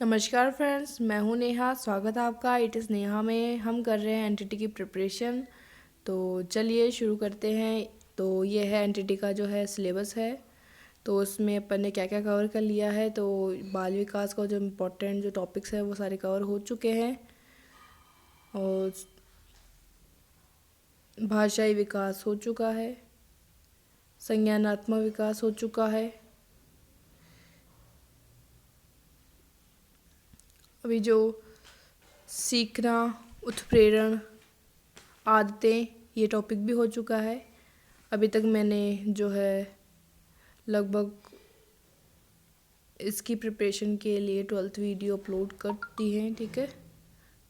नमस्कार फ्रेंड्स, मैं हूं नेहा। स्वागत है आपका इट इज़ नेहा में। हम कर रहे हैं एनटीटी की प्रिपरेशन। तो चलिए शुरू करते हैं। तो ये है एनटीटी का जो है सिलेबस है। तो उसमें अपन ने क्या क्या कवर कर लिया है। तो बाल विकास का जो इम्पोर्टेंट जो टॉपिक्स है वो सारे कवर हो चुके हैं। और भाषाई विकास हो चुका है, संज्ञानात्मक विकास हो चुका है। अभी जो सीखना, उत्प्रेरण, आदतें, ये टॉपिक भी हो चुका है। अभी तक मैंने जो है लगभग इसकी प्रिपरेशन के लिए 12th वीडियो अपलोड कर दी है। ठीक है,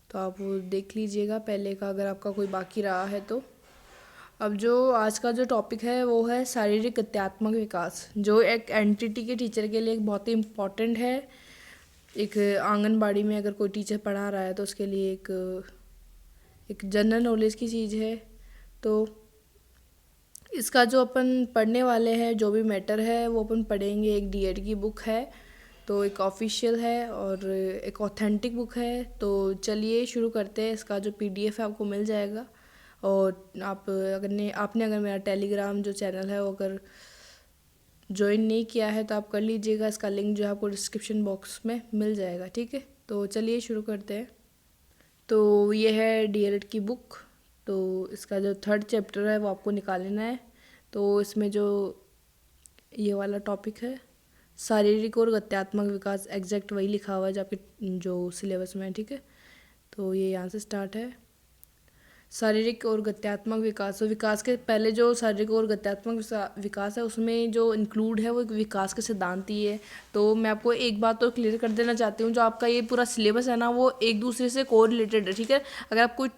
तो आप वो देख लीजिएगा पहले का, अगर आपका कोई बाकी रहा है तो। अब जो आज का जो टॉपिक है वो है शारीरिक गत्यात्मक विकास, जो एक एनटीटी के टीचर के लिए एक बहुत ही इम्पॉर्टेंट है। एक आंगनबाड़ी में अगर कोई टीचर पढ़ा रहा है तो उसके लिए एक जनरल नॉलेज की चीज़ है। तो इसका जो अपन पढ़ने वाले हैं, जो भी मैटर है वो अपन पढ़ेंगे। एक डीएड की बुक है, तो एक ऑफिशियल है और एक ऑथेंटिक बुक है। तो चलिए शुरू करते हैं। इसका जो पीडीएफ है आपको मिल जाएगा। और आपने अगर मेरा टेलीग्राम जो चैनल है वो अगर ज्वाइन नहीं किया है तो आप कर लीजिएगा। इसका लिंक जो है आपको डिस्क्रिप्शन बॉक्स में मिल जाएगा। ठीक है, तो चलिए शुरू करते हैं। तो ये है डीएलएड की बुक। तो इसका जो 3rd चैप्टर है वो आपको निकाल लेना है। तो इसमें जो ये वाला टॉपिक है शारीरिक और गत्यात्मक विकास, एग्जैक्ट वही लिखा हुआ है जो आपके जो सिलेबस में है। ठीक है, तो ये यहाँ से स्टार्ट है। शारीरिक और गत्यात्मक विकास, तो विकास के पहले जो शारीरिक और गत्यात्मक विकास है उसमें जो इंक्लूड है वो एक विकास के सिद्धांत ही है। तो मैं आपको एक बात तो क्लियर कर देना चाहती हूँ, जो आपका ये पूरा सिलेबस है ना वो एक दूसरे से कोरिलेटेड है। ठीक है, अगर आप कोई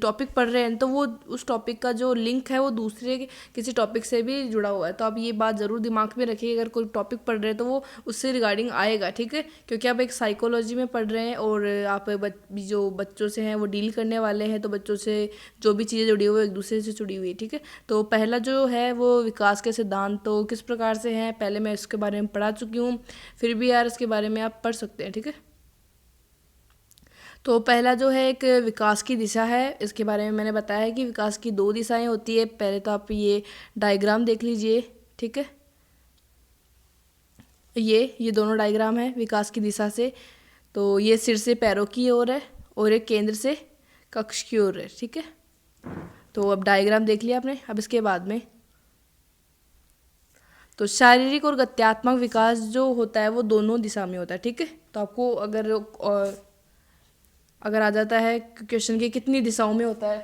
टॉपिक पढ़ रहे हैं तो वो उस टॉपिक का जो लिंक है वो दूसरे किसी टॉपिक से भी जुड़ा हुआ है। तो आप ये बात ज़रूर दिमाग में रखिए, अगर कोई टॉपिक पढ़ रहे हैं तो वो उससे रिगार्डिंग आएगा। ठीक है, क्योंकि आप एक साइकोलॉजी में पढ़ रहे हैं और आप जो बच्चों से हैं वो डील करने वाले हैं, तो बच्चों से जो भी चीज़ें जुड़ी हुई है एक दूसरे से जुड़ी हुई है। ठीक है, तो पहला जो है वो विकास के सिद्धांत तो किस प्रकार से हैं पहले मैं इसके बारे में पढ़ा चुकी हूँ, फिर भी यार इसके बारे में आप पढ़ सकते हैं। ठीक है, तो पहला जो है एक विकास की दिशा है। इसके बारे में मैंने बताया है कि विकास की 2 दिशाएं होती है। पहले तो आप ये डायग्राम देख लीजिए। ठीक है, ये दोनों डायग्राम है विकास की दिशा से। तो ये सिर से पैरों की ओर है और एक केंद्र से कक्ष की ओर है। ठीक है, तो अब डायग्राम देख लिया आपने। अब इसके बाद में तो शारीरिक और गत्यात्मक विकास जो होता है वो दोनों दिशा में होता है। ठीक है, तो आपको अगर आ जाता है क्वेश्चन की कितनी दिशाओं में होता है,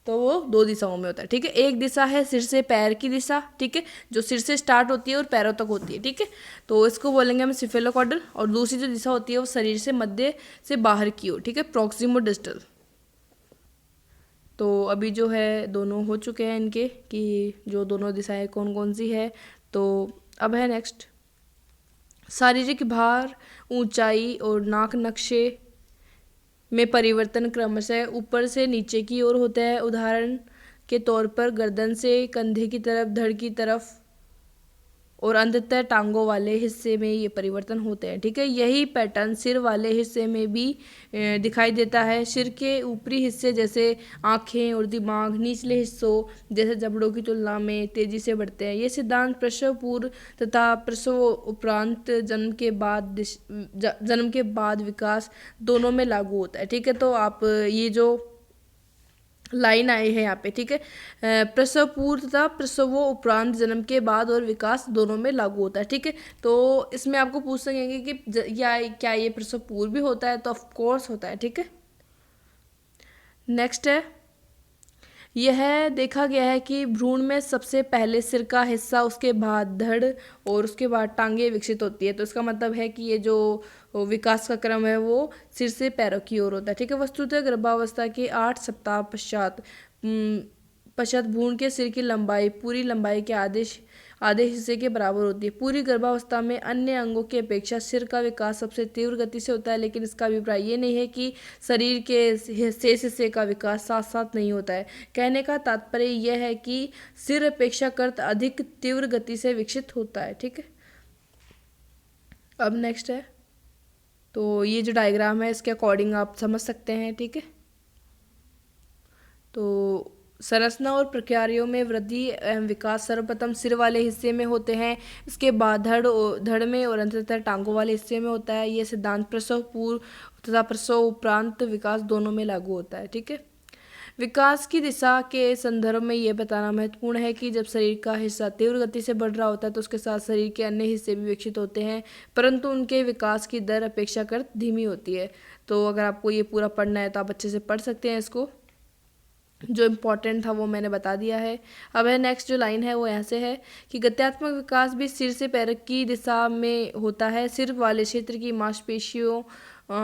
तो वो 2 दिशाओं में होता है। ठीक है, एक दिशा है सिर से पैर की दिशा। ठीक है, जो सिर से स्टार्ट होती है और पैरों तक होती है। ठीक है, तो इसको बोलेंगे हम सिफेलोकॉर्डल। और दूसरी जो दिशा होती है वो शरीर से मध्य से बाहर की ओर। ठीक है, प्रॉक्सिमो डिस्टल। तो अभी जो है दोनों हो चुके हैं इनके कि जो दोनों दिशाएं कौन कौन सी है। तो अब है नेक्स्ट शारीरिक भार, ऊंचाई और नाक नक्शे में परिवर्तन क्रमशः ऊपर से नीचे की ओर होता है। उदाहरण के तौर पर गर्दन से कंधे की तरफ, धड़ की तरफ और अंततः टांगों वाले हिस्से में ये परिवर्तन होते हैं। ठीक है, यही पैटर्न सिर वाले हिस्से में भी दिखाई देता है। सिर के ऊपरी हिस्से जैसे आँखें और दिमाग निचले हिस्सों जैसे जबड़ों की तुलना में तेजी से बढ़ते हैं। ये सिद्धांत प्रसव पूर्व तथा प्रसव उपरांत जन्म के बाद विकास दोनों में लागू होता है। ठीक है, तो आप ये जो लाइन आई है यहाँ पे। ठीक है, प्रसव पूर्व तथा प्रसवों उपरांत जन्म के बाद और विकास दोनों में लागू होता है। ठीक है, तो इसमें आपको पूछ सकेंगे कि क्या ये प्रसव पूर्व भी होता है, तो ऑफ कोर्स होता है। ठीक है, नेक्स्ट है यह देखा गया है कि भ्रूण में सबसे पहले सिर का हिस्सा, उसके बाद धड़ और उसके बाद टांगे विकसित होती है। तो इसका मतलब है कि ये जो विकास का क्रम है वो सिर से पैरों की ओर होता है। ठीक है, वस्तुतः गर्भावस्था के 8 सप्ताह पश्चात भ्रूण के सिर की लंबाई पूरी लंबाई के आधे हिस्से के बराबर होती है। पूरी गर्भावस्था में अन्य अंगों की अपेक्षा सिर का विकास सबसे तीव्र गति से होता है, लेकिन इसका अभिप्राय ये नहीं है कि शरीर के शेष हिस्से का विकास साथ साथ नहीं होता है। कहने का तात्पर्य यह है कि सिर अपेक्षाकृत अधिक तीव्र गति से विकसित होता है। ठीक है, अब नेक्स्ट है तो ये जो डायग्राम है इसके अकॉर्डिंग आप समझ सकते हैं, ठीक है। तो संरचना और प्रक्रियाओं में वृद्धि एवं विकास सर्वप्रथम सिर वाले हिस्से में होते हैं, इसके बाद धड़ में और अंततः टांगों वाले हिस्से में होता है। ये सिद्धांत प्रसव पूर्व तथा प्रसव उपरांत विकास दोनों में लागू होता है, ठीक है। विकास की दिशा के संदर्भ में ये बताना महत्वपूर्ण है कि जब शरीर का हिस्सा तीव्र गति से बढ़ रहा होता है तो उसके साथ शरीर के अन्य हिस्से भी विकसित होते हैं, परंतु उनके विकास की दर अपेक्षाकृत धीमी होती है। तो अगर आपको ये पूरा पढ़ना है तो आप अच्छे से पढ़ सकते हैं इसको, जो इम्पोर्टेंट था वो मैंने बता दिया है। अब है नेक्स्ट जो लाइन है वो यहाँ से है कि गत्यात्मक विकास भी सिर से पैर की दिशा में होता है। सिर वाले क्षेत्र की मांसपेशियों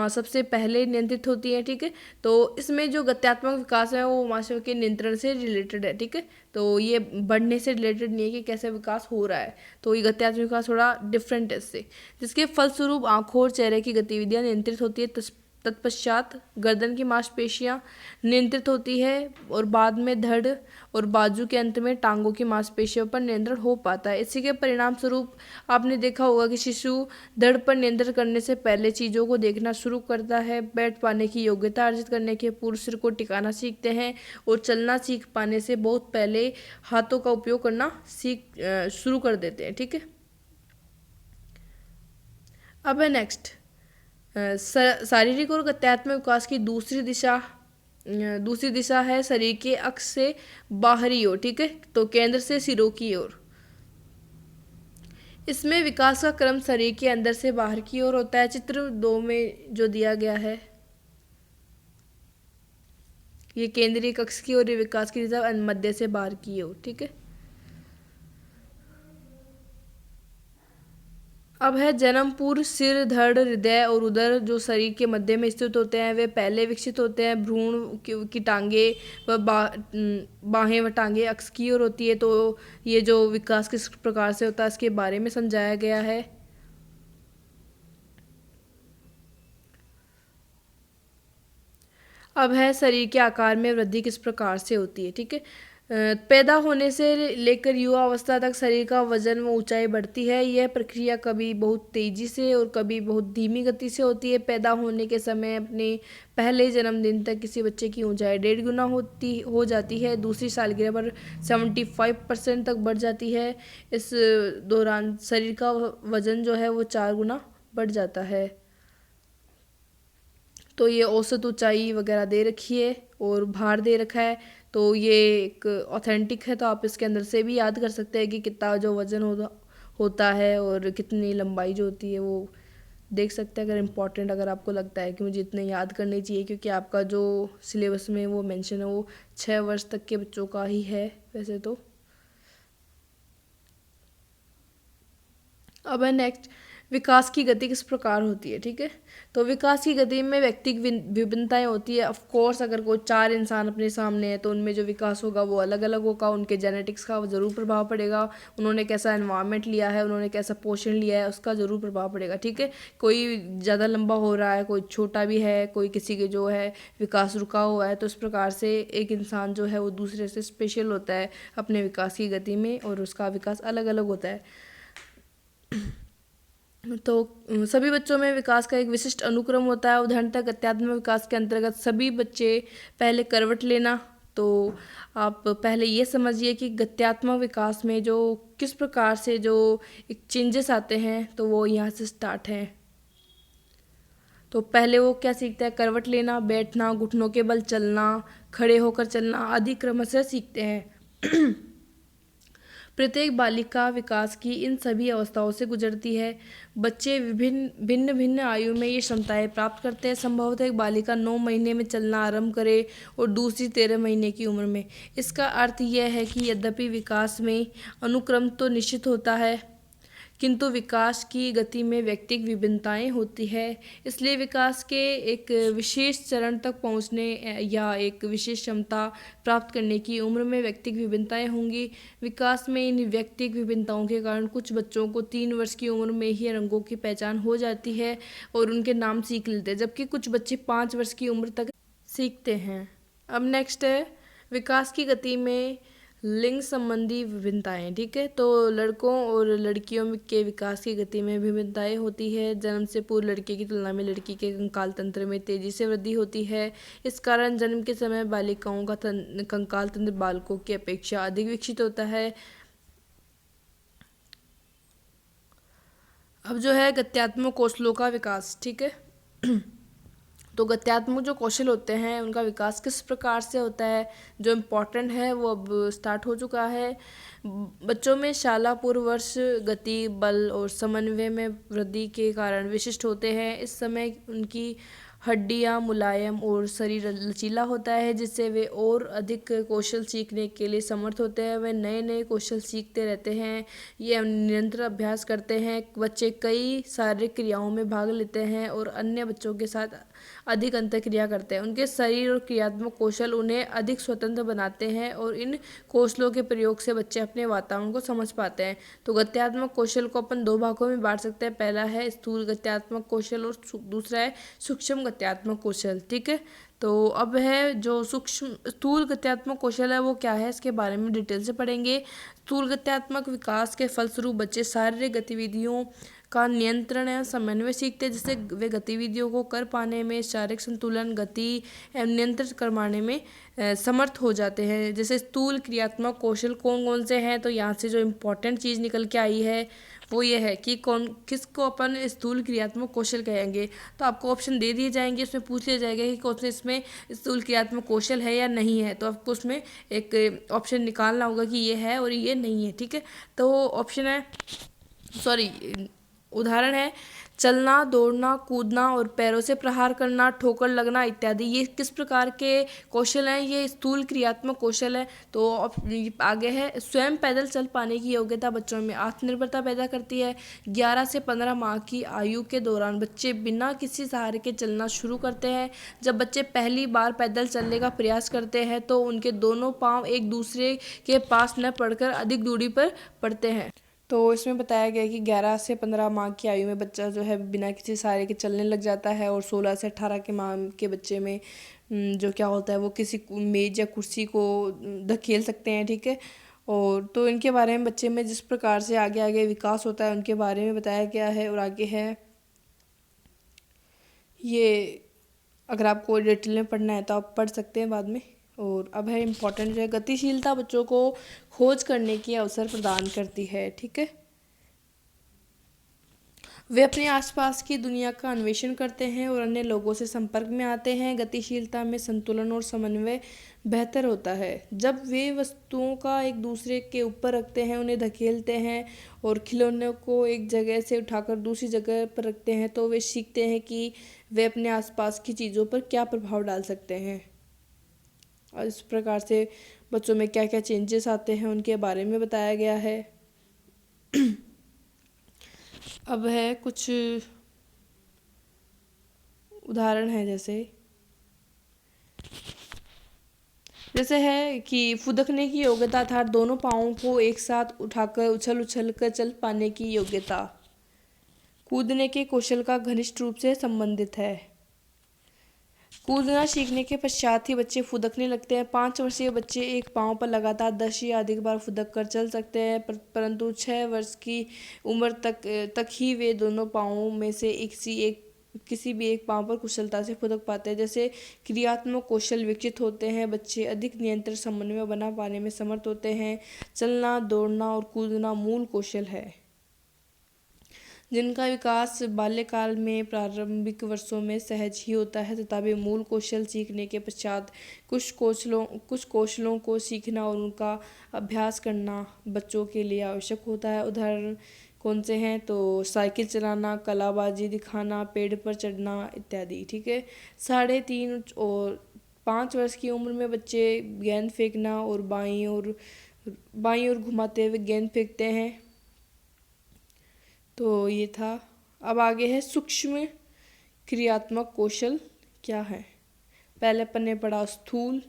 सबसे पहले नियंत्रित होती है, ठीक है। तो इसमें जो गत्यात्मक विकास है वो मांसपेशियों के नियंत्रण से रिलेटेड है, ठीक है। तो ये बढ़ने से रिलेटेड नहीं है कि कैसे विकास हो रहा है, तो ये गत्यात्मक विकास थोड़ा डिफरेंट है इससे, जिसके फलस्वरूप आंखों और चेहरे की गतिविधियाँ नियंत्रित होती है। तत्पश्चात गर्दन की मांसपेशियां नियंत्रित होती है और बाद में धड़ और बाजू के अंत में टांगों की मांसपेशियों पर नियंत्रण हो पाता है। इसी के परिणाम स्वरूप आपने देखा होगा कि शिशु धड़ पर नियंत्रण करने से पहले चीज़ों को देखना शुरू करता है, बैठ पाने की योग्यता अर्जित करने के पूर्व सिर को टिकाना सीखते हैं और चलना सीख पाने से बहुत पहले हाथों का उपयोग करना शुरू कर देते हैं, ठीक है। अब है नेक्स्ट शारीरिक और गत्यात्मक विकास की दूसरी दिशा है शरीर के अक्ष से बाहरी ओर, ठीक है। तो केंद्र से सिरों की ओर। इसमें विकास का क्रम शरीर के अंदर से बाहर की ओर होता है। चित्र 2 में जो दिया गया है ये केंद्रीय कक्ष की ओर, विकास की दिशा मध्य से बाहर की ओर, ठीक है। अब है जन्म पूर्व सिर, धड़, हृदय और उदर जो शरीर के मध्य में स्थित होते हैं वे पहले विकसित होते हैं। भ्रूण की टांगे व बाहें व टांगे अक्ष की ओर होती है। तो ये जो विकास किस प्रकार से होता है इसके बारे में समझाया गया है। अब है शरीर के आकार में वृद्धि किस प्रकार से होती है, ठीक है। पैदा होने से लेकर युवा अवस्था तक शरीर का वजन व ऊंचाई बढ़ती है। यह प्रक्रिया कभी बहुत तेजी से और कभी बहुत धीमी गति से होती है। पैदा होने के समय अपने पहले जन्मदिन तक किसी बच्चे की ऊंचाई 1.5 गुना हो जाती है, दूसरी सालगिरह पर 75% तक बढ़ जाती है। इस दौरान शरीर का वजन जो है वो 4 गुना बढ़ जाता है। तो ये औसत ऊंचाई वगैरह दे रखी है और भार दे रखा है, तो ये एक ऑथेंटिक है। तो आप इसके अंदर से भी याद कर सकते हैं कि कितना जो वज़न होता है और कितनी लंबाई जो होती है वो देख सकते हैं। अगर इम्पॉर्टेंट अगर आपको लगता है कि मुझे इतने याद करने चाहिए, क्योंकि आपका जो सिलेबस में वो मेंशन है वो 6 वर्ष तक के बच्चों का ही है वैसे तो। अब है नेक्स्ट विकास की गति किस प्रकार होती है, ठीक है। तो विकास की गति में व्यक्तिगत विभिन्नताएं होती है। ऑफ कोर्स अगर कोई 4 इंसान अपने सामने है तो उनमें जो विकास होगा वो अलग अलग होगा, उनके जेनेटिक्स का ज़रूर प्रभाव पड़ेगा, उन्होंने कैसा एनवायरनमेंट लिया है, उन्होंने कैसा पोषण लिया है उसका ज़रूर प्रभाव पड़ेगा, ठीक है। कोई ज़्यादा लंबा हो रहा है, कोई छोटा भी है, कोई किसी के जो है विकास रुका हुआ है, तो इस प्रकार से एक इंसान जो है वो दूसरे से स्पेशल होता है अपने विकास की गति में और उसका विकास अलग अलग होता है। तो सभी बच्चों में विकास का एक विशिष्ट अनुक्रम होता है। उदाहरणतः गत्यात्मक विकास के अंतर्गत सभी बच्चे पहले करवट लेना। तो आप पहले ये समझिए कि गत्यात्मक विकास में जो किस प्रकार से जो एक चेंजेस आते हैं तो वो यहाँ से स्टार्ट हैं। तो पहले वो क्या सीखता है, करवट लेना, बैठना, घुटनों के बल चलना, खड़े होकर चलना आदि क्रमशः सीखते हैं। प्रत्येक बालिका विकास की इन सभी अवस्थाओं से गुजरती है। बच्चे भिन्न भिन्न आयु में ये क्षमताएं प्राप्त करते हैं। संभवतः एक बालिका 9 महीने में चलना आरंभ करे और दूसरी 13 महीने की उम्र में। इसका अर्थ यह है कि यद्यपि विकास में अनुक्रम तो निश्चित होता है, किंतु विकास की गति में व्यक्तिगत विभिन्नताएं होती है। इसलिए विकास के एक विशेष चरण तक पहुंचने या एक विशेष क्षमता प्राप्त करने की उम्र में व्यक्तिगत विभिन्नताएं होंगी। विकास में इन व्यक्तिगत विभिन्नताओं के कारण कुछ बच्चों को 3 वर्ष की उम्र में ही रंगों की पहचान हो जाती है और उनके नाम सीख लेते हैं, जबकि कुछ बच्चे 5 वर्ष की उम्र तक सीखते हैं। अब नेक्स्ट है विकास की गति में लिंग संबंधी विभिन्नताएं, ठीक है। तो लड़कों और लड़कियों के विकास की गति में विभिन्नताएं होती है। जन्म से पूर्व लड़के की तुलना में लड़की के कंकाल तंत्र में तेजी से वृद्धि होती है। इस कारण जन्म के समय बालिकाओं का कंकाल तंत्र बालकों की अपेक्षा अधिक विकसित होता है। अब जो है गत्यात्मक कौशलों का विकास, ठीक है। तो गत्यात्मक जो कौशल होते हैं उनका विकास किस प्रकार से होता है, जो इम्पोर्टेंट है वो अब स्टार्ट हो चुका है। बच्चों में शाला पूर्व वर्ष गति, बल और समन्वय में वृद्धि के कारण विशिष्ट होते हैं। इस समय उनकी हड्डियां मुलायम और शरीर लचीला होता है, जिससे वे और अधिक कौशल सीखने के लिए समर्थ होते हैं। वे नए नए कौशल सीखते रहते हैं। ये निरंतर अभ्यास करते हैं। बच्चे कई शारीरिक क्रियाओं में भाग लेते हैं और अन्य बच्चों के साथ अधिक अंतःक्रिया करते हैं। उनके शरीर और क्रियात्मक कौशल उन्हें अधिक स्वतंत्र बनाते हैं और इन कौशलों के प्रयोग से बच्चे अपने वातावरण को समझ पाते हैं। तो गत्यात्मक कौशल को अपन दो भागों में बांट सकते हैं। पहला है स्थूल गत्यात्मक कौशल और दूसरा है सूक्ष्म गत्यात्मक कौशल, ठीक है। तो अब है जो सूक्ष्म स्थूल गत्यात्मक कौशल है वो क्या है, इसके बारे में डिटेल से पढ़ेंगे। स्थूल गत्यात्मक विकास के फलस्वरूप बच्चे शारीरिक गतिविधियों का नियंत्रण या समन्वय सीखते हैं, जिससे वे गतिविधियों को कर पाने में, शारीरिक संतुलन, गति एवं नियंत्रित करवाने में समर्थ हो जाते हैं। जैसे स्थूल क्रियात्मक कौशल कौन कौन से हैं, तो यहाँ से जो इम्पोर्टेंट चीज़ निकल के आई है वो ये है कि किसको अपन स्थूल क्रियात्मक कौशल कहेंगे। तो आपको ऑप्शन दे दिए जाएंगे, उसमें पूछ लिया जाएगा कि कौन से इसमें स्थूल क्रियात्मक कौशल है या नहीं है। तो आपको उसमें एक ऑप्शन निकालना होगा कि ये है और ये नहीं है, ठीक है। तो ऑप्शन है, सॉरी, उदाहरण है चलना, दौड़ना, कूदना और पैरों से प्रहार करना, ठोकर लगना इत्यादि। ये किस प्रकार के कौशल हैं, ये स्थूल क्रियात्मक कौशल है। तो आगे है स्वयं पैदल चल पाने की योग्यता बच्चों में आत्मनिर्भरता पैदा करती है। 11 से 15 माह की आयु के दौरान बच्चे बिना किसी सहारे के चलना शुरू करते हैं। जब बच्चे पहली बार पैदल चलने का प्रयास करते हैं तो उनके दोनों पाँव एक दूसरे के पास न पड़कर अधिक दूरी पर पड़ते हैं। तो इसमें बताया गया है कि 11 से 15 माह की आयु में बच्चा जो है बिना किसी सहारे के चलने लग जाता है, और 16 से 18 के माह के बच्चे में जो क्या होता है वो किसी मेज या कुर्सी को धकेल सकते हैं, ठीक है। और तो इनके बारे में बच्चे में जिस प्रकार से आगे आगे विकास होता है उनके बारे में बताया गया है। और आगे है ये, अगर आपको डिटेल में पढ़ना है तो आप पढ़ सकते हैं बाद में। और अब है इम्पोर्टेंट जो है गतिशीलता बच्चों को खोज करने की अवसर प्रदान करती है, ठीक है। वे अपने आसपास की दुनिया का अन्वेषण करते हैं और अन्य लोगों से संपर्क में आते हैं। गतिशीलता में संतुलन और समन्वय बेहतर होता है। जब वे वस्तुओं का एक दूसरे के ऊपर रखते हैं, उन्हें धकेलते हैं और खिलौनों को एक जगह से उठाकर दूसरी जगह पर रखते हैं, तो वे सीखते हैं कि वे अपने आसपास की चीज़ों पर क्या प्रभाव डाल सकते हैं। और इस प्रकार से बच्चों में क्या क्या चेंजेस आते हैं उनके बारे में बताया गया है। अब है कुछ उदाहरण है, जैसे है कि फुदकने की योग्यता अर्थात दोनों पाँवों को एक साथ उठाकर उछल उछल कर चल पाने की योग्यता। कूदने के कौशल का घनिष्ठ रूप से संबंधित है। कूदना सीखने के पश्चात ही बच्चे फुदकने लगते हैं। 5 वर्षीय बच्चे एक पाँव पर लगातार 10 या अधिक बार फुदक कर चल सकते हैं, परंतु 6 वर्ष की उम्र तक ही वे दोनों पाँवों में से किसी भी एक पाँव पर कुशलता से फुदक पाते हैं। जैसे क्रियात्मक कौशल विकसित होते हैं, बच्चे अधिक नियंत्रण समन्वय बना पाने में समर्थ होते हैं। चलना, दौड़ना और कूदना मूल कौशल है जिनका विकास बाल्यकाल में प्रारंभिक वर्षों में सहज ही होता है, तथा वे मूल कौशल सीखने के पश्चात कुछ कौशलों को सीखना और उनका अभ्यास करना बच्चों के लिए आवश्यक होता है। उदाहरण कौन से हैं, तो साइकिल चलाना, कलाबाजी दिखाना, पेड़ पर चढ़ना इत्यादि, ठीक है। 3.5 और 5 वर्ष की उम्र में बच्चे गेंद फेंकना और बाईं ओर घुमाते हुए गेंद फेंकते हैं। तो ये था। अब आगे है सूक्ष्म क्रियात्मक कौशल क्या है। पहले अपन ने पढ़ा स्थूल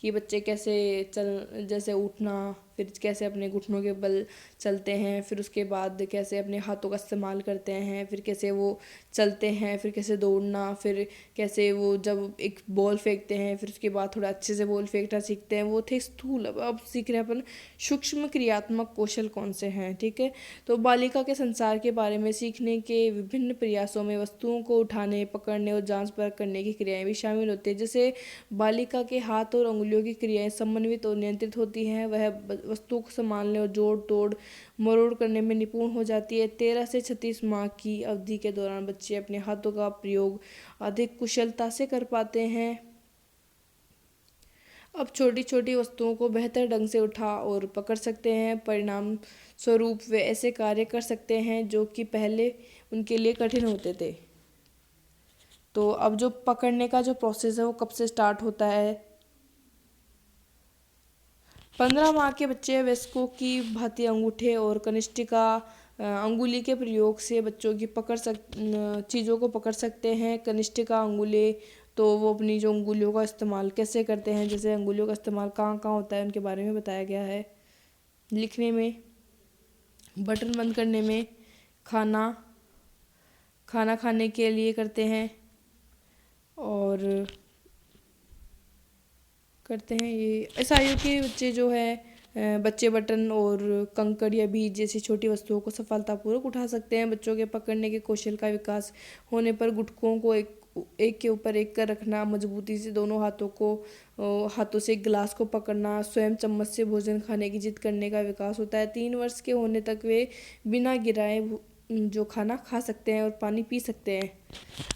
कि बच्चे कैसे जैसे उठना, फिर कैसे अपने घुटनों के बल चलते हैं, फिर उसके बाद कैसे अपने हाथों का इस्तेमाल करते हैं, फिर कैसे वो चलते हैं, फिर कैसे दौड़ना, फिर कैसे वो जब एक बॉल फेंकते हैं फिर उसके बाद थोड़ा अच्छे से बॉल फेंकना सीखते हैं। वो थे स्थूल। अब सीख रहे हैं अपन सूक्ष्म क्रियात्मक कौशल कौन से हैं, ठीक है। तो बालिका के संसार के बारे में सीखने के विभिन्न प्रयासों में वस्तुओं को उठाने, पकड़ने और जांच परख करने की क्रियाएं भी शामिल होती हैं। जैसे बालिका के हाथ और उंगलियों की क्रियाएं समन्वित और नियंत्रित होती हैं। वह वस्तुओं को संभालने और जोड़ तोड़ मरोड़ करने में निपुण हो जाती है। 13 से 36 माह की अवधि के दौरान बच्चे अपने हाथों का प्रयोग अधिक कुशलता से कर पाते हैं। अब छोटी छोटी वस्तुओं को बेहतर ढंग से उठा और पकड़ सकते हैं। परिणाम स्वरूप वे ऐसे कार्य कर सकते हैं जो कि पहले उनके लिए कठिन होते थे। तो अब जो पकड़ने का जो प्रोसेस है वो कब से स्टार्ट होता है? 15 माह के बच्चे वयस्कों की भांति अंगूठे और कनिष्ठिका अंगुली के प्रयोग से बच्चों की चीज़ों को पकड़ सकते हैं। कनिष्ठिका अंगुली, तो वो अपनी जो अंगुलियों का इस्तेमाल कैसे करते हैं, जैसे अंगुलियों का इस्तेमाल कहाँ कहाँ होता है उनके बारे में बताया गया है। लिखने में, बटन बंद करने में, खाना खाना खाने के लिए करते हैं और करते हैं। ये इस आयु के बच्चे जो है बच्चे बटन और कंकड़ या बीज जैसी छोटी वस्तुओं को सफलतापूर्वक उठा सकते हैं। बच्चों के पकड़ने के कौशल का विकास होने पर गुटकों को एक के ऊपर एक कर रखना, मजबूती से दोनों हाथों से एक गिलास को पकड़ना, स्वयं चम्मच से भोजन खाने की जिद करने का विकास होता है। 3 वर्ष के होने तक वे बिना गिराए जो खाना खा सकते हैं और पानी पी सकते हैं।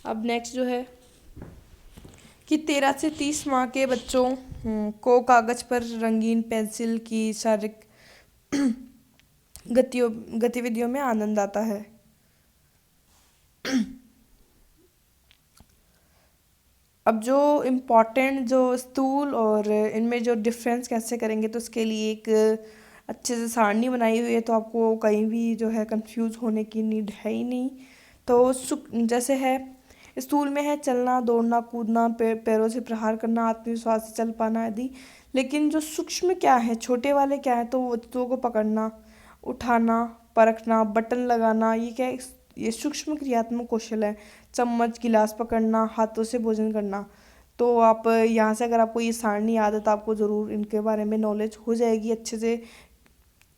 अब नेक्स्ट जो है कि 13 से 30 माह के बच्चों को कागज पर रंगीन पेंसिल की शारीरिक गतिविधियों में आनंद आता है। अब जो इम्पोर्टेंट जो स्थूल और इनमें जो डिफरेंस कैसे करेंगे, तो उसके लिए एक अच्छे से सारणी बनाई हुई है, तो आपको कहीं भी जो है कंफ्यूज होने की नीड है ही नहीं। तो जैसे है स्थूल में है चलना, दौड़ना, कूदना, पैरों से प्रहार करना, आत्मविश्वास से चल पाना आदि। लेकिन जो सूक्ष्म क्या है, छोटे वाले क्या है, तो वस्तुओं को पकड़ना, उठाना, परखना, बटन लगाना, ये क्या है? ये सूक्ष्म क्रियात्मक कौशल है। चम्मच गिलास पकड़ना, हाथों से भोजन करना। तो आप यहाँ से अगर आपको ये सारणी याद है तो आपको ज़रूर इनके बारे में नॉलेज हो जाएगी अच्छे से।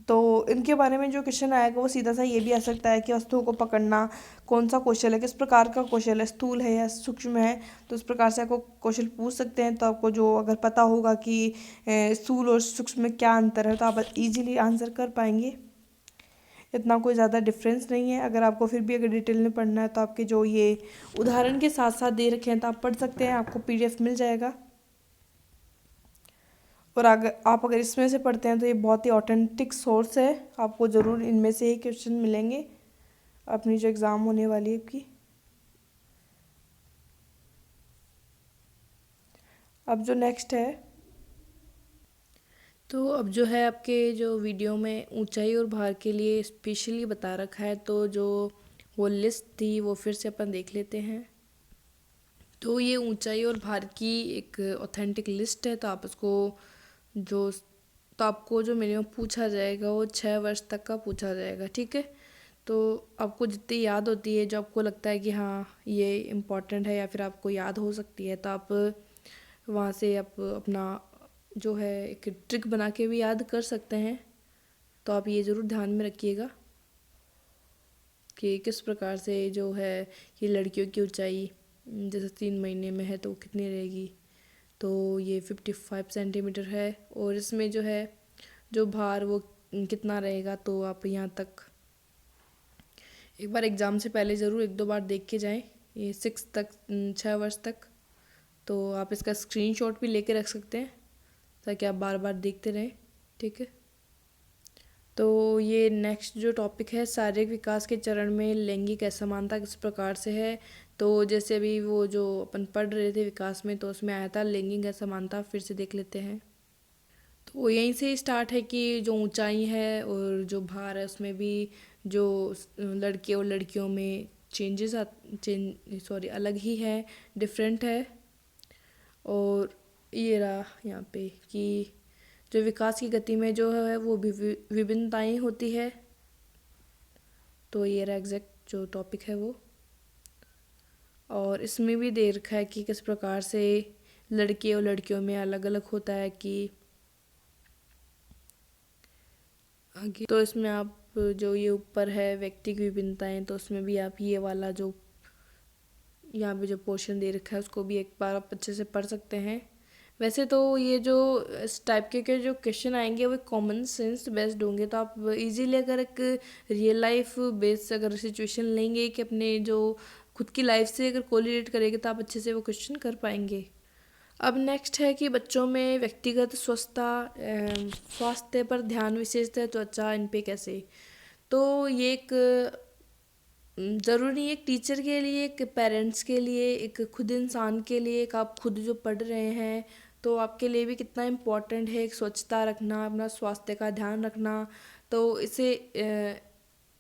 तो इनके बारे में जो क्वेश्चन आएगा वो सीधा सा ये भी आ सकता है कि वस्तुओं को पकड़ना कौन सा कौशल है, किस प्रकार का कौशल है, स्थूल है या सूक्ष्म है। तो इस प्रकार से आपको क्वेश्चन पूछ सकते हैं। तो आपको जो अगर पता होगा कि स्थूल और सूक्ष्म में क्या अंतर है तो आप इजीली आंसर कर पाएंगे। इतना कोई ज़्यादा डिफरेंस नहीं है। अगर आपको फिर भी अगर डिटेल में पढ़ना है तो आपके जो ये उदाहरण के साथ साथ दे रखे हैं तो आप पढ़ सकते हैं, आपको PDF मिल जाएगा। और अगर इसमें से पढ़ते हैं तो ये बहुत ही ऑथेंटिक सोर्स है, आपको ज़रूर इनमें से ही क्वेश्चन मिलेंगे अपनी जो एग्ज़ाम होने वाली है आपकी। अब जो नेक्स्ट है, तो अब जो है आपके जो वीडियो में ऊंचाई और भार के लिए स्पेशली बता रखा है, तो जो वो लिस्ट थी वो फिर से अपन देख लेते हैं। तो ये ऊंचाई और भार की एक ऑथेंटिक लिस्ट है। तो आप उसको जो तो आपको जो मिनिमम पूछा जाएगा वो 6 वर्ष तक का पूछा जाएगा, ठीक है। तो आपको जितनी याद होती है, जो आपको लगता है कि हाँ ये इम्पोर्टेंट है या फिर आपको याद हो सकती है, तो आप वहाँ से आप अपना जो है एक ट्रिक बना के भी याद कर सकते हैं। तो आप ये ज़रूर ध्यान में रखिएगा कि किस प्रकार से जो है ये लड़कियों की ऊंचाई जैसे 3 महीने में है तो कितनी रहेगी। तो ये 55 सेंटीमीटर है। और इसमें जो है जो भार वो कितना रहेगा, तो आप यहाँ तक एक बार एग्ज़ाम से पहले ज़रूर 1-2 बार देख के जाएं, ये 6 वर्ष तक। तो आप इसका स्क्रीनशॉट भी लेके रख सकते हैं ताकि आप बार बार देखते रहें, ठीक है। तो ये नेक्स्ट जो टॉपिक है, शारीरिक विकास के चरण में लैंगिक असमानता किस प्रकार से है। तो जैसे अभी वो जो अपन पढ़ रहे थे विकास में, तो उसमें आया था लैंगिक असमानता, फिर से देख लेते हैं। तो यहीं से स्टार्ट है कि जो ऊंचाई है और जो भार है उसमें भी जो लड़के और लड़कियों में अलग ही है, डिफरेंट है। और ये रहा यहाँ पे कि जो विकास की गति में जो है वो विभिन्नताएं होती है। तो ये रहा एग्जैक्ट जो टॉपिक है वो। और इसमें भी दे रखा है कि किस प्रकार से लड़के और लड़कियों में अलग अलग होता है कि आगे। तो इसमें आप जो ये ऊपर है व्यक्ति की विभिन्नताएं, तो उसमें भी आप ये वाला जो यहाँ पे जो पोर्शन दे रखा है उसको भी एक बार आप अच्छे से पढ़ सकते हैं। वैसे तो ये जो इस टाइप के जो क्वेश्चन आएंगे वो कॉमन सेंस बेस्ड होंगे, तो आप इजीली अगर एक रियल लाइफ बेस्ड अगर सिचुएशन लेंगे कि अपने जो खुद की लाइफ से अगर कोरिलेट करेंगे तो आप अच्छे से वो क्वेश्चन कर पाएंगे। अब नेक्स्ट है कि बच्चों में व्यक्तिगत स्वच्छता स्वास्थ्य पर ध्यान विशेषतः त्वचा इन पे कैसे। तो ये एक ज़रूरी नहीं, एक टीचर के लिए, एक पेरेंट्स के लिए, एक खुद इंसान के लिए, एक आप खुद जो पढ़ रहे हैं तो आपके लिए भी कितना इम्पोर्टेंट है एक स्वच्छता रखना, अपना स्वास्थ्य का ध्यान रखना। तो इसे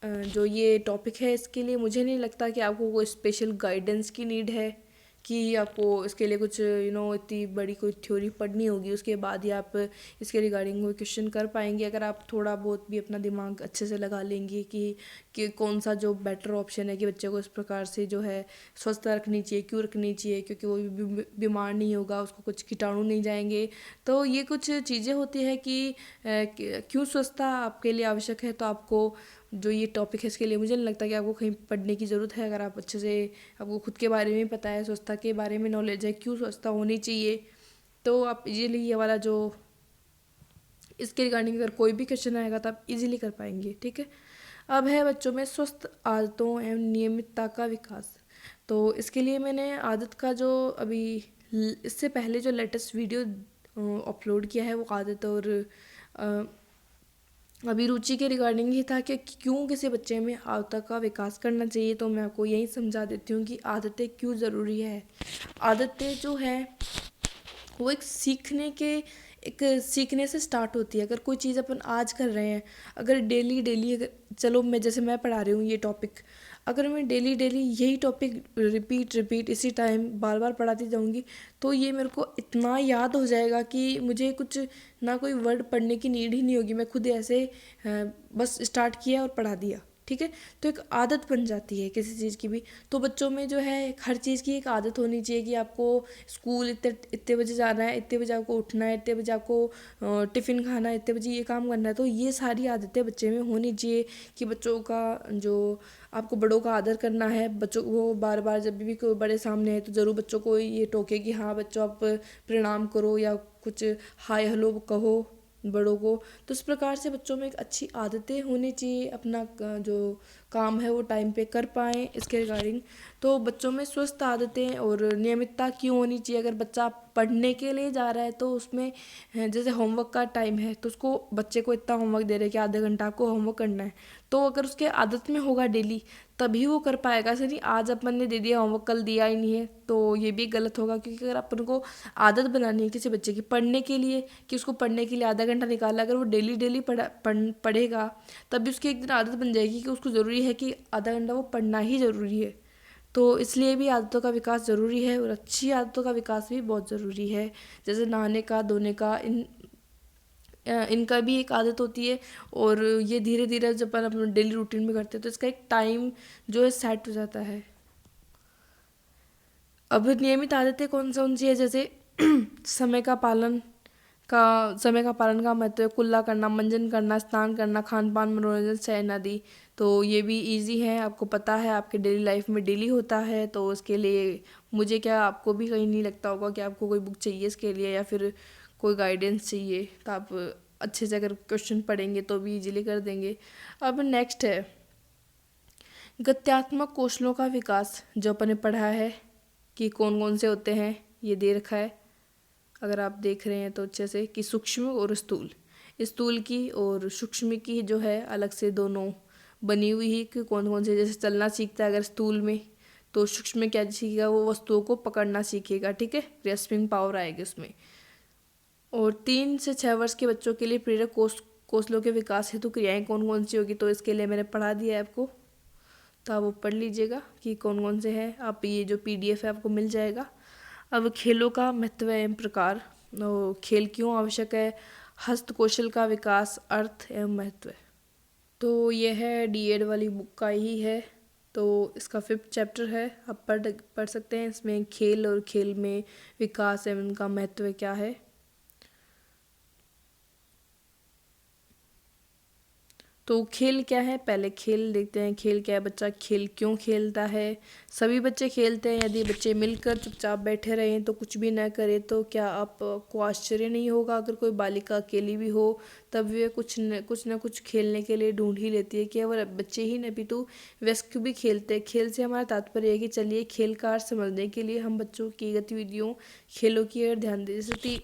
जो ये टॉपिक है इसके लिए मुझे नहीं लगता कि आपको कोई स्पेशल गाइडेंस की नीड है कि आपको इसके लिए कुछ इतनी बड़ी कोई थ्योरी पढ़नी होगी उसके बाद ही आप इसके रिगार्डिंग कोई क्वेश्चन कर पाएंगे। अगर आप थोड़ा बहुत भी अपना दिमाग अच्छे से लगा लेंगे कि कौन सा जो बेटर ऑप्शन है कि बच्चे को इस प्रकार से जो है स्वस्थता रखनी चाहिए, क्यों रखनी चाहिए, क्योंकि वो बीमार नहीं होगा, उसको कुछ कीटाणु नहीं जाएंगे। तो ये कुछ चीज़ें होती है कि क्यों स्वस्थता आपके लिए आवश्यक है। तो आपको जो ये टॉपिक है इसके लिए मुझे नहीं लगता कि आपको कहीं पढ़ने की ज़रूरत है। अगर आप अच्छे से आपको खुद के बारे में पता है, स्वच्छता के बारे में नॉलेज है, क्यों स्वच्छता होनी चाहिए, तो आप इजीली ये वाला जो इसके रिगार्डिंग अगर कोई भी क्वेश्चन आएगा तो आप इजीली कर पाएंगे। ठीक है। अब है बच्चों में स्वस्थ आदतों एवं नियमितता का विकास। तो इसके लिए मैंने आदत का जो अभी इससे पहले जो लेटेस्ट वीडियो अपलोड किया है वो आदत और अभिरुचि के रिगार्डिंग ही था कि क्यों किसी बच्चे में आदतों का विकास करना चाहिए। तो मैं आपको यही समझा देती हूँ कि आदतें क्यों ज़रूरी है। आदतें जो है वो एक सीखने से स्टार्ट होती है। अगर कोई चीज़ अपन आज कर रहे हैं, अगर डेली डेली अगर चलो मैं पढ़ा रही हूँ ये टॉपिक, अगर मैं डेली डेली यही टॉपिक रिपीट इसी टाइम बार बार पढ़ाती जाऊँगी तो ये मेरे को इतना याद हो जाएगा कि मुझे कुछ ना कोई वर्ड पढ़ने की नीड ही नहीं होगी। मैं खुद ऐसे बस स्टार्ट किया और पढ़ा दिया। ठीक है। तो एक आदत बन जाती है किसी चीज़ की भी। तो बच्चों में जो है हर चीज़ की एक आदत होनी चाहिए कि आपको स्कूल इतने इतने बजे जाना है, इतने बजे आपको उठना है, इतने बजे आपको टिफ़िन खाना है, इतने बजे ये काम करना है। तो ये सारी आदतें बच्चे में होनी चाहिए कि बच्चों का जो आपको बड़ों का आदर करना है। बच्चों को बार बार जब भी कोई बड़े सामने है तो ज़रूर बच्चों को ये टोके कि हाँ बच्चों आप प्रणाम करो या कुछ हाय हेलो कहो बड़ों को। तो इस प्रकार से बच्चों में एक अच्छी आदतें होनी चाहिए, अपना जो काम है वो टाइम पे कर पाएँ इसके रिगार्डिंग। तो बच्चों में स्वस्थ आदतें और नियमितता क्यों होनी चाहिए। अगर बच्चा पढ़ने के लिए जा रहा है तो उसमें जैसे होमवर्क का टाइम है तो उसको बच्चे को इतना होमवर्क दे रहे हैं कि आधा घंटा आपको होमवर्क करना है। तो अगर उसके आदत में होगा डेली तभी वो कर पाएगा। ऐसे नहीं आज अपन ने दे दिया होमवर्क कल दिया ही नहीं है, तो ये भी गलत होगा। क्योंकि अगर अपन को आदत बनानी है किसी बच्चे की पढ़ने के लिए कि उसको पढ़ने के लिए आधा घंटा निकाला, अगर वो डेली डेली पढ़ेगा तभी उसकी एक दिन आदत बन जाएगी कि उसको ज़रूरी है कि आधा घंटा वो पढ़ना ही ज़रूरी है। तो इसलिए भी आदतों का विकास ज़रूरी है और अच्छी आदतों का विकास भी बहुत ज़रूरी है। जैसे नहाने का, धोने का, इनका भी एक आदत होती है और ये धीरे धीरे जब अपन अपने डेली रूटीन में करते हैं तो इसका एक टाइम जो है सेट हो जाता है। अब नियमित आदतें कौन सी है, जैसे समय का पालन का महत्व है। कुल्ला करना, मंजन करना, स्नान करना, खान पान, मनोरंजन, शयन आदि। तो ये भी इजी है, आपको पता है, आपके डेली लाइफ में डेली होता है। तो उसके लिए मुझे क्या आपको भी कहीं नहीं लगता होगा कि आपको कोई बुक चाहिए इसके लिए या फिर कोई गाइडेंस चाहिए। तो आप अच्छे से अगर क्वेश्चन पढ़ेंगे तो भी इजीली कर देंगे। अब नेक्स्ट है गत्यात्मक कौशलों का विकास, जो अपन ने पढ़ा है कि कौन कौन से होते हैं, ये दे रखा है अगर आप देख रहे हैं तो अच्छे से, कि सूक्ष्म और स्थूल। स्थूल की और सूक्ष्म की जो है अलग से दोनों बनी हुई है कि कौन कौन से, जैसे चलना सीखता है अगर स्थूल में तो सूक्ष्म में क्या सीखेगा, वो वस्तुओं को पकड़ना सीखेगा। ठीक है, ग्रेस्पिंग पावर आएगी उसमें। और 3 से 6 वर्ष के बच्चों के लिए प्रेरक कौशलों के विकास हेतु क्रियाएं कौन कौन सी होगी, तो इसके लिए मैंने पढ़ा दिया है आपको, तो आप वो पढ़ लीजिएगा कि कौन कौन से हैं। आप ये जो PDF है आपको मिल जाएगा। अब खेलों का महत्व एवं प्रकार, खेल क्यों आवश्यक है, हस्तकौशल का विकास, अर्थ एवं महत्व। तो यह है डीएड वाली बुक का ही है। तो इसका 5th चैप्टर है, आप पढ़ सकते हैं। इसमें खेल और खेल में विकास एवं उनका महत्व क्या है। तो खेल क्या है, पहले खेल देखते हैं। खेल क्या है, बच्चा खेल क्यों खेलता है। सभी बच्चे खेलते हैं। यदि बच्चे मिलकर चुपचाप बैठे रहें तो कुछ भी ना करें तो क्या आपको आश्चर्य नहीं होगा अगर कोई बालिका अकेली भी हो तब वे कुछ न कुछ खेलने के लिए ढूंढ ही लेती है। केवल बच्चे ही नहीं तो वयस्क भी खेलते हैं। खेल से हमारा तात्पर्य है कि चलिए खेल का अर्थ समझने के लिए हम बच्चों की गतिविधियों खेलों की ओर ध्यान दें। जैसे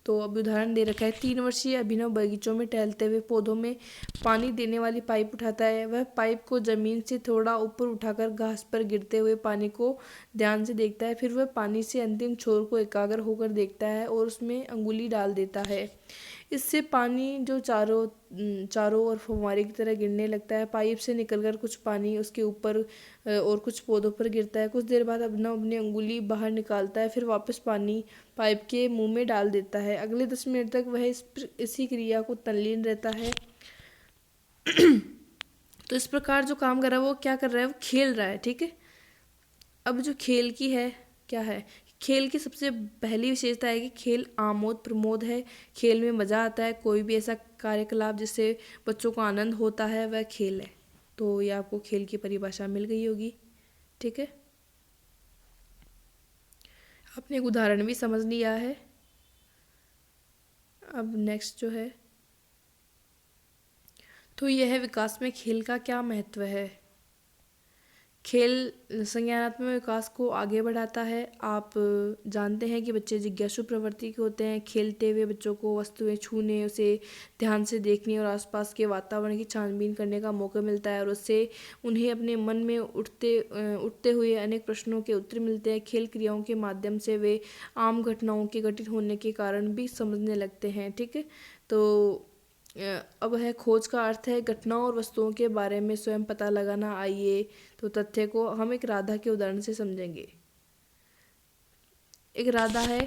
तो अब उदाहरण दे रखा है, 3 वर्षीय अभिनव बगीचों में टहलते हुए पौधों में पानी देने वाली पाइप उठाता है। वह पाइप को जमीन से थोड़ा ऊपर उठाकर घास पर गिरते हुए पानी को ध्यान से देखता है। फिर वह पानी से अंतिम छोर को एकाग्र होकर देखता है और उसमें अंगुली डाल देता है। इससे पानी जो चारों ओर फुव्वारे की तरह गिरने लगता है। पाइप से निकलकर कुछ पानी उसके ऊपर और कुछ पौधों पर गिरता है। कुछ देर बाद अभिनव अपनी अंगुली बाहर निकालता है, फिर वापस पानी पाइप के मुंह में डाल देता है। अगले 10 मिनट तक वह इसी क्रिया को तल्लीन रहता है। तो इस प्रकार जो काम कर रहा है वो क्या कर रहा है, वो खेल रहा है। ठीक है। अब जो खेल की है क्या है, खेल की सबसे पहली विशेषता है कि खेल आमोद प्रमोद है। खेल में मज़ा आता है। कोई भी ऐसा कार्यकलाप जिससे बच्चों को आनंद होता है वह खेल है। तो ये आपको खेल की परिभाषा मिल गई होगी। ठीक है, आपने एक उदाहरण भी समझ लिया है। अब नेक्स्ट जो है, तो यह है विकास में खेल का क्या महत्व है। खेल संज्ञानात्मक विकास को आगे बढ़ाता है। आप जानते हैं कि बच्चे जिज्ञासु प्रवृत्ति के होते हैं। खेलते हुए बच्चों को वस्तुएं छूने, उसे ध्यान से देखने और आसपास के वातावरण की छानबीन करने का मौका मिलता है और उससे उन्हें अपने मन में उठते हुए अनेक प्रश्नों के उत्तर मिलते हैं। खेल क्रियाओं के माध्यम से वे आम घटनाओं के घटित होने के कारण भी समझने लगते हैं। ठीक है। तो अब है खोज का अर्थ है घटनाओं और वस्तुओं के बारे में स्वयं पता लगाना। आइए तो तथ्य को हम एक राधा के उदाहरण से समझेंगे। एक राधा है,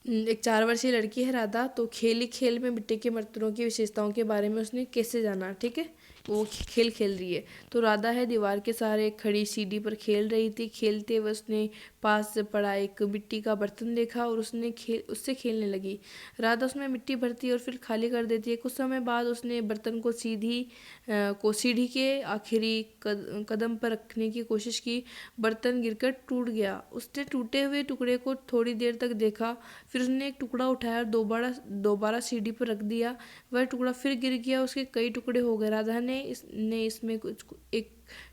एक 4 वर्षीय लड़की है राधा। तो खेल में मिट्टी के बर्तनों की विशेषताओं के बारे में उसने कैसे जाना। ठीक है, वो खेल खेल रही है। तो राधा है दीवार के सहारे खड़ी सीढ़ी पर खेल रही थी। खेलते हुए उसने पास से पड़ा एक मिट्टी का बर्तन देखा और उससे खेलने लगी। राधा उसमें मिट्टी भरती और फिर खाली कर देती है। कुछ समय बाद उसने बर्तन को सीढ़ी के आखिरी कदम पर रखने की कोशिश की। बर्तन गिरकर टूट गया। उसने टूटे हुए टुकड़े को थोड़ी देर तक देखा, फिर उसने एक टुकड़ा उठाया और दोबारा सीढ़ी पर रख दिया। वह टुकड़ा फिर गिर गया, उसके कई टुकड़े हो गए। राधा ने इसमें कुछ एक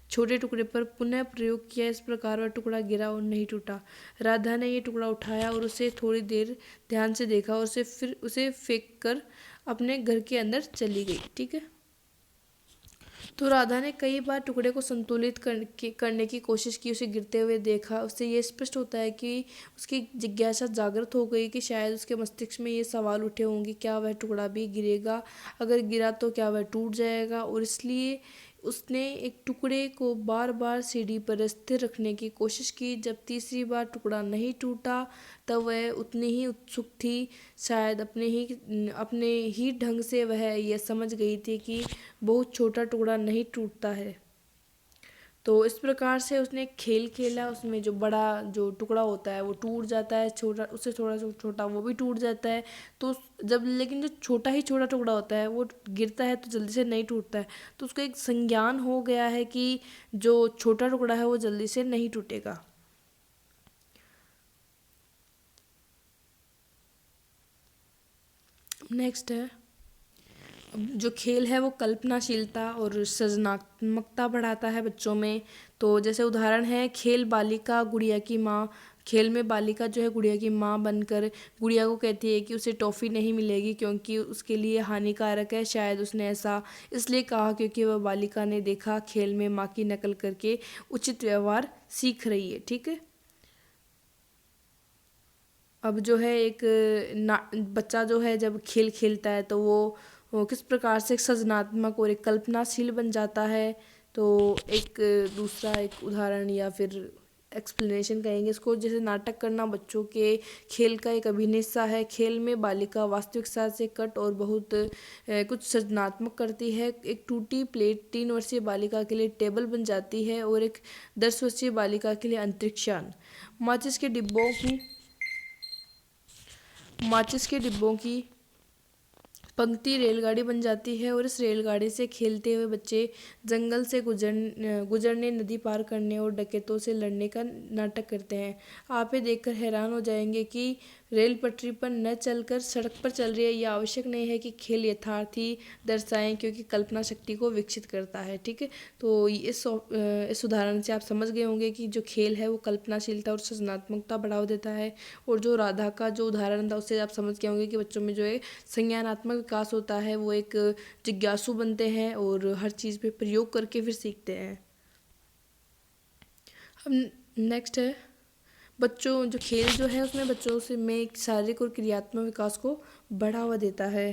छोटे टुकड़े पर पुनः प्रयोग किया। इस प्रकार वह टुकड़ा गिरा और नहीं टूटा। राधा ने ये टुकड़ा उठाया और उसे थोड़ी देर ध्यान से देखा और फिर उसे फेंक कर अपने घर के अंदर चली गई। ठीक है। तो राधा ने कई बार टुकड़े को संतुलित करने की कोशिश की, उसे गिरते हुए देखा। उससे ये स्पष्ट होता है कि उसकी जिज्ञासा जागृत हो गई कि शायद उसके मस्तिष्क में ये सवाल उठे होंगे, क्या वह टुकड़ा भी गिरेगा, अगर गिरा तो क्या वह टूट जाएगा। और इसलिए उसने एक टुकड़े को बार बार सीढ़ी पर स्थिर रखने की कोशिश की। जब तीसरी बार टुकड़ा नहीं टूटा तब वह उतनी ही उत्सुक थी। शायद अपने ही ढंग से वह यह समझ गई थी कि बहुत छोटा टुकड़ा नहीं टूटता है। तो इस प्रकार से उसने एक खेल खेला। उसमें जो बड़ा जो टुकड़ा होता है वो टूट जाता है, छोटा उससे थोड़ा सा छोटा वो भी टूट जाता है। तो लेकिन जो छोटा टुकड़ा होता है वो गिरता है तो जल्दी से नहीं टूटता है। तो उसको एक संज्ञान हो गया है कि जो छोटा टुकड़ा है वो जल्दी से नहीं टूटेगा। नेक्स्ट है, जो खेल है वो कल्पनाशीलता और सृजनात्मकता बढ़ाता है बच्चों में। तो जैसे उदाहरण है, खेल बालिका गुड़िया की माँ। खेल में बालिका जो है गुड़िया की माँ बनकर गुड़िया को कहती है कि उसे टॉफ़ी नहीं मिलेगी क्योंकि उसके लिए हानिकारक है। शायद उसने ऐसा इसलिए कहा क्योंकि वह बालिका ने देखा खेल में माँ की नकल करके उचित व्यवहार सीख रही है। ठीक है। अब जो है एक बच्चा जो है जब खेल खेलता है तो वो किस प्रकार से एक सृजनात्मक और एक कल्पनाशील बन जाता है। तो एक दूसरा एक उदाहरण या फिर एक्सप्लेनेशन कहेंगे इसको। जैसे नाटक करना बच्चों के खेल का एक अभिन्न हिस्सा है। खेल में बालिका वास्तविकता से कट और बहुत कुछ सृजनात्मक करती है। एक टूटी प्लेट 3 वर्षीय बालिका के लिए टेबल बन जाती है और एक 10 वर्षीय बालिका के लिए अंतरिक्षयान। माचिस के डिब्बों की पंक्ति रेलगाड़ी बन जाती है और इस रेलगाड़ी से खेलते हुए बच्चे जंगल से गुजरने, नदी पार करने और डकैतों से लड़ने का नाटक करते हैं। आप ये देखकर हैरान हो जाएंगे कि रेल पटरी पर न चलकर सड़क पर चल रही है। यह आवश्यक नहीं है कि खेल यथार्थी दर्शाएं, क्योंकि कल्पना शक्ति को विकसित करता है। ठीक है, तो इस उदाहरण से आप समझ गए होंगे कि जो खेल है वो कल्पनाशीलता और सृजनात्मकता बढ़ावा देता है। और जो राधा का जो उदाहरण था उससे आप समझ गए होंगे कि बच्चों में जो है संज्ञानात्मक विकास होता है, वो एक जिज्ञासु बनते हैं और हर चीज़ पे प्रयोग करके फिर सीखते हैं। अब नेक्स्ट है बच्चों, जो खेल जो है उसमें बच्चों से में एक शारीरिक और क्रियात्मक विकास को बढ़ावा देता है।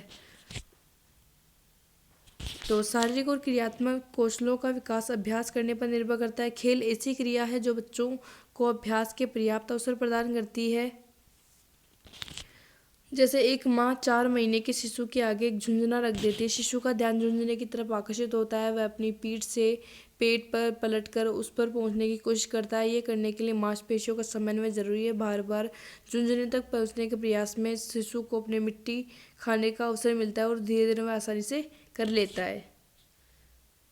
तो शारीरिक और क्रियात्मक कौशलों का विकास अभ्यास करने पर निर्भर करता है। खेल ऐसी क्रिया है जो बच्चों को अभ्यास के पर्याप्त अवसर प्रदान करती है। जैसे एक माँ 4 महीने के शिशु के आगे एक झुंझुना रख देती है। शिशु का ध्यान झुंझुने की तरफ आकर्षित होता है। वह अपनी पीठ से पेट पर पलटकर उस पर पहुंचने की कोशिश करता है। ये करने के लिए मांसपेशियों का समन्वय जरूरी है। बार बार झुंझुने तक पहुंचने के प्रयास में शिशु को अपने मिट्टी खाने का अवसर मिलता है और धीरे धीरे वह आसानी से कर लेता है।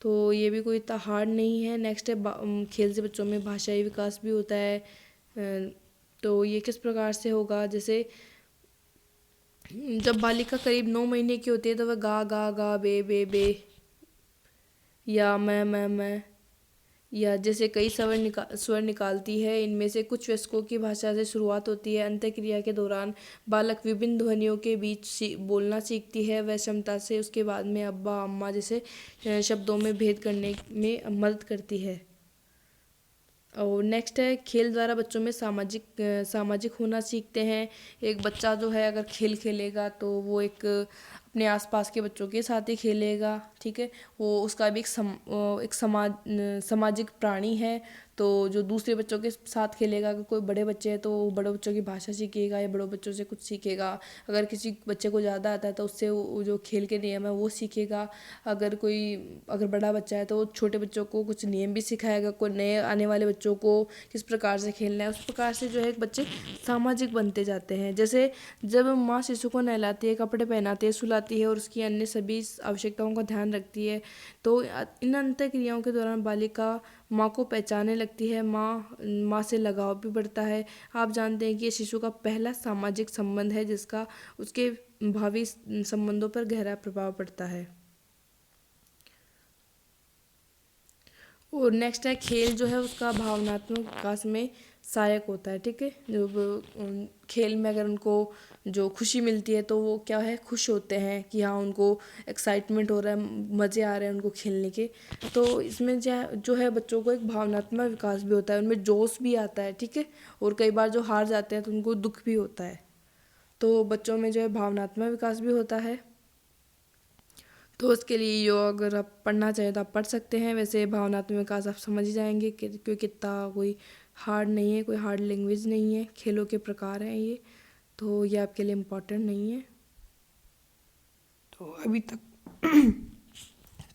तो ये भी कोई इतना हार्ड नहीं है। नेक्स्ट है खेल से बच्चों में भाषाई विकास भी होता है। तो ये किस प्रकार से होगा, जैसे जब बालिका करीब 9 महीने की होती है तो वह गा गा गा बे या मैं या जैसे कई स्वर निकालती है। इनमें से कुछ वयस्कों की भाषा से शुरुआत होती है। अंतःक्रिया के दौरान बालक विभिन्न ध्वनियों के बीच बोलना सीखती है। वह क्षमता से उसके बाद में अब्बा अम्मा जैसे शब्दों में भेद करने में मदद करती है। और नेक्स्ट है खेल द्वारा बच्चों में सामाजिक होना सीखते हैं। एक बच्चा जो है अगर खेल खेलेगा तो वो एक अपने आसपास के बच्चों के साथ ही खेलेगा। ठीक है, वो उसका भी एक सामाजिक प्राणी है। तो जो दूसरे बच्चों के साथ खेलेगा, अगर कोई बड़े बच्चे हैं तो वो बड़े बच्चों की भाषा सीखेगा या बड़ों बच्चों से कुछ सीखेगा। अगर किसी बच्चे को ज़्यादा आता है तो उससे वो जो खेल के नियम है वो सीखेगा। अगर बड़ा बच्चा है तो वो छोटे बच्चों को कुछ नियम भी सिखाएगा। कोई नए आने वाले बच्चों को किस प्रकार से खेलना है, उस प्रकार से जो है बच्चे सामाजिक बनते जाते हैं। जैसे जब माँ शिशु को नहलाती है, कपड़े पहनाती है, सुलाती है और उसकी अन्य सभी आवश्यकताओं का ध्यान रखती है, तो इन अंतर क्रियाओं के दौरान बालिका माँ को पहचानने लगती है। माँ से लगाव भी बढ़ता है। आप जानते हैं कि ये शिशु का पहला सामाजिक संबंध है जिसका उसके भावी संबंधों पर गहरा प्रभाव पड़ता है। और नेक्स्ट है खेल जो है उसका भावनात्मक विकास में सहायक होता है। ठीक है, खेल में अगर उनको जो खुशी मिलती है तो वो क्या है, खुश होते हैं कि हाँ उनको एक्साइटमेंट हो रहा है, मज़े आ रहे हैं उनको खेलने के। तो इसमें जो है बच्चों को एक भावनात्मक विकास भी होता है, उनमें जोश भी आता है। ठीक है, और कई बार जो हार जाते हैं तो उनको दुख भी होता है। तो बच्चों में जो है भावनात्मक विकास भी होता है। तो उसके लिए योगा अगर आप पढ़ना चाहें तो आप पढ़ सकते हैं। वैसे भावनात्मक विकास आप समझ ही जाएंगे क्योंकि कितना कोई हार्ड नहीं है, कोई हार्ड लैंग्वेज नहीं है। खेलों के प्रकार हैं ये, तो ये आपके लिए इम्पोर्टेंट नहीं है। तो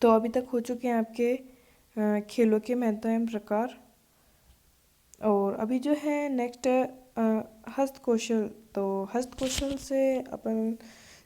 अभी तक हो चुके हैं आपके खेलों के महत्व एवं प्रकार। और अभी जो है नेक्स्ट हस्त कौशल। तो हस्त कौशल से अपन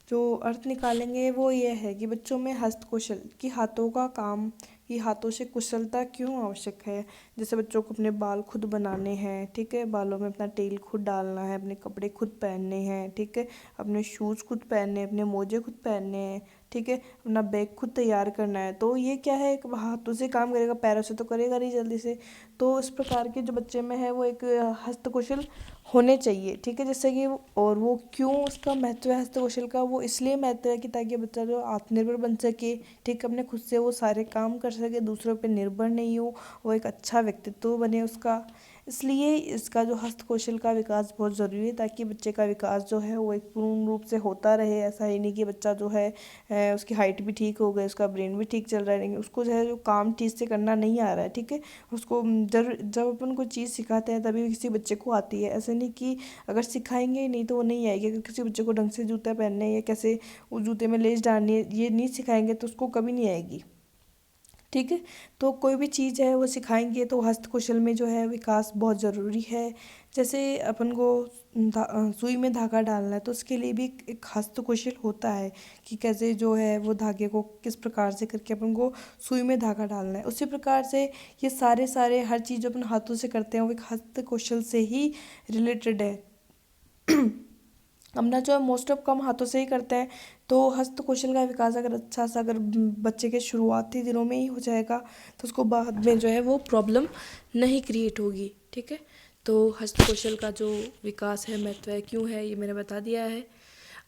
जो अर्थ निकालेंगे वो ये है कि बच्चों में हस्त कौशल कि हाथों का काम, कि हाथों से कुशलता क्यों आवश्यक है। जैसे बच्चों को अपने बाल खुद बनाने हैं, ठीक है, बालों में अपना तेल खुद डालना है, अपने कपड़े खुद पहनने हैं, ठीक है, अपने शूज़ खुद पहनने, अपने मोजे खुद पहनने हैं, ठीक है, अपना बैग खुद तैयार करना है। तो ये क्या है, एक हाथों से काम करेगा, पैरों से तो करेगा नहीं जल्दी से। तो इस प्रकार के जो बच्चे में है वो एक हस्त कौशल होने चाहिए। ठीक है, जैसे कि और वो क्यों उसका महत्व है हस्त कौशल का, वो इसलिए महत्व है कि ताकि बच्चा जो आत्मनिर्भर बन सके, ठीक, अपने खुद से वो सारे काम कर सके, दूसरों पे निर्भर नहीं हो, वो एक अच्छा व्यक्तित्व बने उसका। इसलिए इसका जो हस्त कौशल का विकास बहुत ज़रूरी है, ताकि बच्चे का विकास जो है वो एक पूर्ण रूप से होता रहे। ऐसा ही नहीं कि बच्चा जो है उसकी हाइट भी ठीक हो गई, उसका ब्रेन भी ठीक चल रहा है, लेकिन उसको जो है जो काम ठीक से करना नहीं आ रहा है, ठीक है। उसको जब अपन को चीज़ सिखाते हैं तभी किसी बच्चे को आती है। ऐसे नहीं कि अगर सिखाएंगे ही नहीं तो वो नहीं आएगी। अगर किसी बच्चे को ढंग से जूता पहनने या कैसे उस जूते में लेस डालनी है ये नहीं सिखाएंगे तो उसको कभी नहीं आएगी, ठीक है। तो कोई भी चीज़ है वो सिखाएंगे तो हस्त कौशल में जो है विकास बहुत ज़रूरी है। जैसे अपन को सुई में धागा डालना है तो उसके लिए भी एक हस्त कौशल होता है कि कैसे जो है वो धागे को किस प्रकार से करके अपन को सुई में धागा डालना है। उसी प्रकार से ये सारे सारे हर चीज़ जो अपन हाथों से करते हैं वो एक हस्त कौशल से ही रिलेटेड है। अपना जो है मोस्ट ऑफ काम हाथों से ही करते हैं। तो हस्त कौशल का विकास अगर अच्छा सा अगर बच्चे के शुरुआती दिनों में ही हो जाएगा तो उसको बाद में जो है वो प्रॉब्लम नहीं क्रिएट होगी, ठीक है। तो हस्त कौशल का जो विकास है, महत्व है, क्यों है, ये मैंने बता दिया है।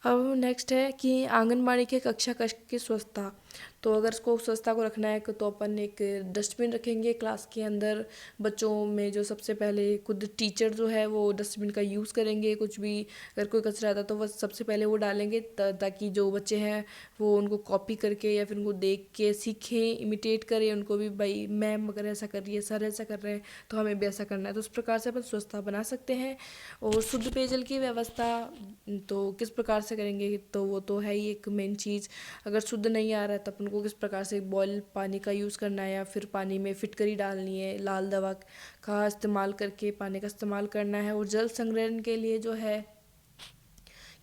अब नेक्स्ट है कि आंगनबाड़ी के कक्षा कक्ष की स्वच्छता। तो अगर इसको स्वच्छता को रखना है तो अपन एक डस्टबिन रखेंगे क्लास के अंदर। बच्चों में जो सबसे पहले खुद टीचर जो है वो डस्टबिन का यूज़ करेंगे। कुछ भी अगर कोई कचरा आता तो वह सबसे पहले वो डालेंगे ताकि जो बच्चे हैं वो उनको कॉपी करके या फिर उनको देख के सीखें, इमिटेट करें उनको भी, भाई मैम अगर ऐसा कर रही है, सर ऐसा कर रहे हैं तो हमें भी ऐसा करना है। तो उस प्रकार से अपन स्वच्छता बना सकते हैं। और शुद्ध पेयजल की व्यवस्था तो किस प्रकार से करेंगे, तो वो तो है ही एक मेन चीज़। अगर शुद्ध नहीं आ रहा है तो अपन को किस प्रकार से बॉयल पानी का यूज़ करना है या फिर पानी में फिटकरी डालनी है, लाल दवा का इस्तेमाल करके पानी का इस्तेमाल करना है। और जल संग्रहण के लिए जो है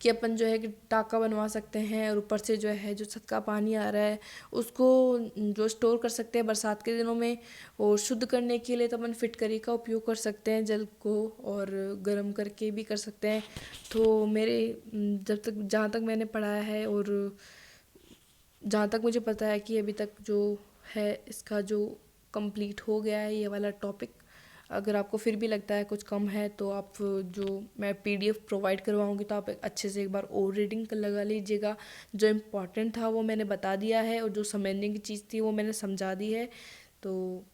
कि अपन जो है कि टाका बनवा सकते हैं और ऊपर से जो है जो छत का पानी आ रहा है उसको जो स्टोर कर सकते हैं बरसात के दिनों में। और शुद्ध करने के लिए तो अपन फिटकरी का उपयोग कर सकते हैं जल को, और गर्म करके भी कर सकते हैं। तो मेरे जब तक जहाँ तक मैंने पढ़ा है और जहाँ तक मुझे पता है कि अभी तक जो है इसका जो कंप्लीट हो गया है ये वाला टॉपिक। अगर आपको फिर भी लगता है कुछ कम है तो आप जो मैं पीडीएफ प्रोवाइड करवाऊँगी तो आप अच्छे से एक बार और रीडिंग लगा लीजिएगा। जो इम्पोर्टेंट था वो मैंने बता दिया है और जो समझने की चीज़ थी वो मैंने समझा दी है। तो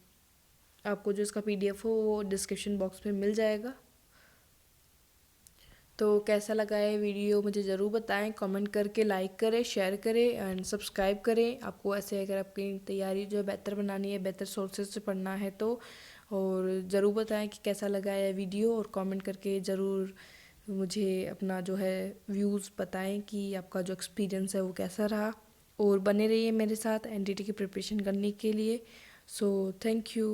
आपको जो इसका पीडीएफ हो वो डिस्क्रिप्शन बॉक्स में मिल जाएगा। तो कैसा लगा ये वीडियो मुझे ज़रूर बताएं, कमेंट करके लाइक करें, शेयर करें एंड सब्सक्राइब करें। आपको ऐसे अगर आपकी तैयारी जो है बेहतर बनानी है, बेहतर सोर्सेज से पढ़ना है तो। और ज़रूर बताएं कि कैसा लगा ये वीडियो, और कमेंट करके ज़रूर मुझे अपना जो है व्यूज़ बताएं कि आपका जो एक्सपीरियंस है वो कैसा रहा। और बने रहिए मेरे साथ एनडीटी की प्रिपरेशन करने के लिए। So thank you.